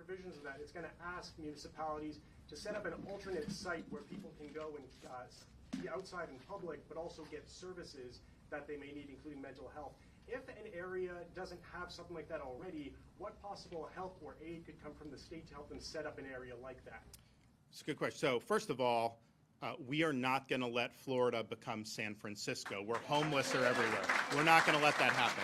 provisions of that, it's going to ask municipalities to set up an alternate site where people can go and be outside in public, but also get services that they may need, including mental health. If an area doesn't have something like that already, what possible help or aid could come from the state to help them set up an area like that? It's a good question. So first of all, we are not going to let Florida become San Francisco, where homeless are everywhere. We're not going to let that happen.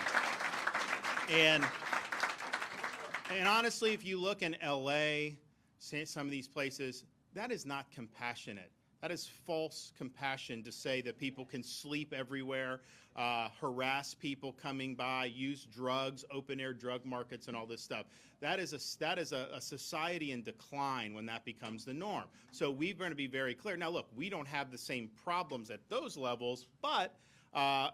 And honestly, if you look in LA, some of these places, that is not compassionate. That is false compassion to say that people can sleep everywhere, harass people coming by, use drugs, open-air drug markets, and all this stuff. That is a society in decline when that becomes the norm. So we're going to be very clear. Now, look, we don't have the same problems at those levels, but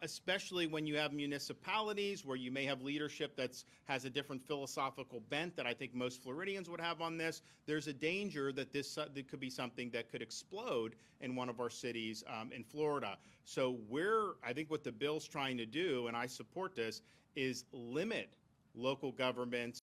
especially when you have municipalities where you may have leadership that has a different philosophical bent that I think most Floridians would have on this, there's a danger that there could be something that could explode in one of our cities in Florida. So I think what the bill's trying to do, and I support this, is limit local governments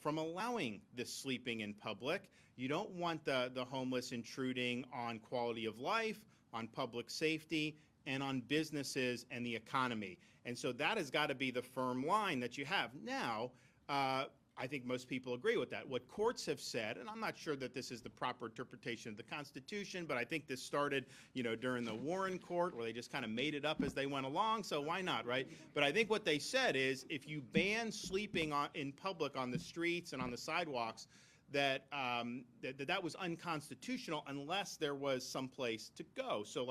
from allowing this sleeping in public. You don't want the homeless intruding on quality of life, on public safety, and on businesses and the economy. And so that has got to be the firm line that you have. Now, I think most people agree with that. What courts have said, and I'm not sure that this is the proper interpretation of the Constitution, but I think this started, during the Warren Court, where they just kind of made it up as they went along, so why not, right? But I think what they said is if you ban sleeping in public on the streets and on the sidewalks, that was unconstitutional unless there was some place to go. So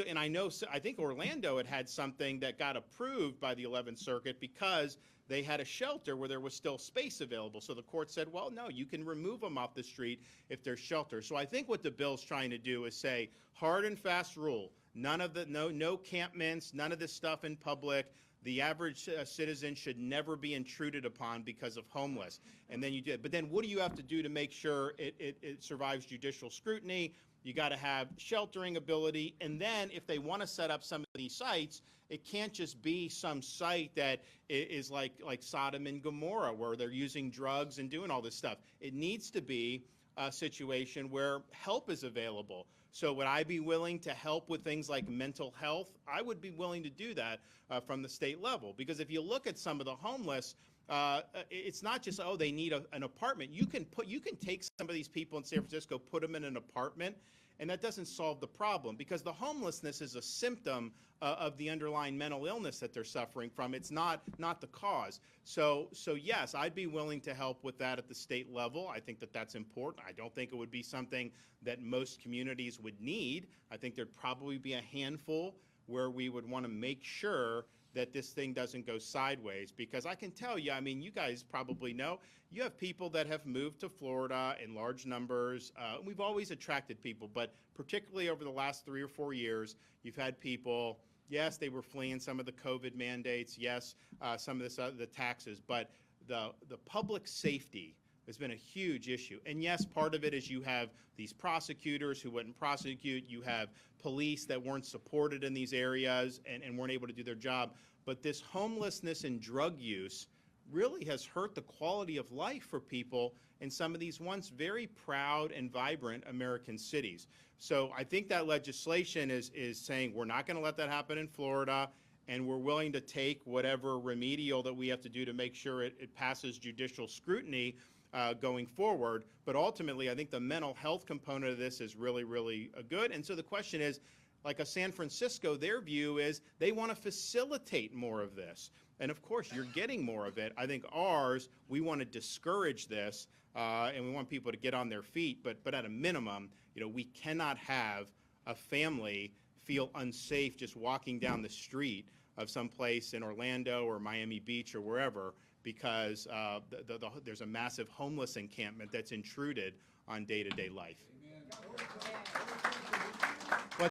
and I think Orlando had something that got approved by the 11th Circuit because they had a shelter where there was still space available. So the court said, well, no, you can remove them off the street if there's shelter. So I think what the bill's trying to do is say hard and fast rule. No campments, none of this stuff in public. The average citizen should never be intruded upon because of homeless. And then but then what do you have to do to make sure it survives judicial scrutiny? You got to have sheltering ability. And then if they want to set up some of these sites, it can't just be some site that is like Sodom and Gomorrah, where they're using drugs and doing all this stuff. It needs to be a situation where help is available. So would I be willing to help with things like mental health? I would be willing to do that from the state level, because if you look at some of the homeless, it's not just, they need an apartment. You can take some of these people in San Francisco, put them in an apartment, and that doesn't solve the problem, because the homelessness is a symptom of the underlying mental illness that they're suffering from. It's not the cause. So yes, I'd be willing to help with that at the state level. I think that that's important. I don't think it would be something that most communities would need. I think there'd probably be a handful where we would want to make sure that this thing doesn't go sideways, because I can tell you, you guys probably know, you have people that have moved to Florida in large numbers. We've always attracted people, but particularly over the last 3 or 4 years, you've had people, yes, they were fleeing some of the COVID mandates, yes, some of the taxes, but the public safety has been a huge issue. And yes, part of it is you have these prosecutors who wouldn't prosecute, you have police that weren't supported in these areas and weren't able to do their job. But this homelessness and drug use really has hurt the quality of life for people in some of these once very proud and vibrant American cities. So I think that legislation is saying we're not going to let that happen in Florida, and we're willing to take whatever remedial that we have to do to make sure it passes judicial scrutiny going forward. But ultimately, I think the mental health component of this is really, really good. And so the question is, like a San Francisco, their view is they want to facilitate more of this. And of course, you're getting more of it. I think ours, we want to discourage this, and we want people to get on their feet. But at a minimum, we cannot have a family feel unsafe just walking down the street of some place in Orlando or Miami Beach or wherever, because there's a massive homeless encampment that's intruded on day-to-day life.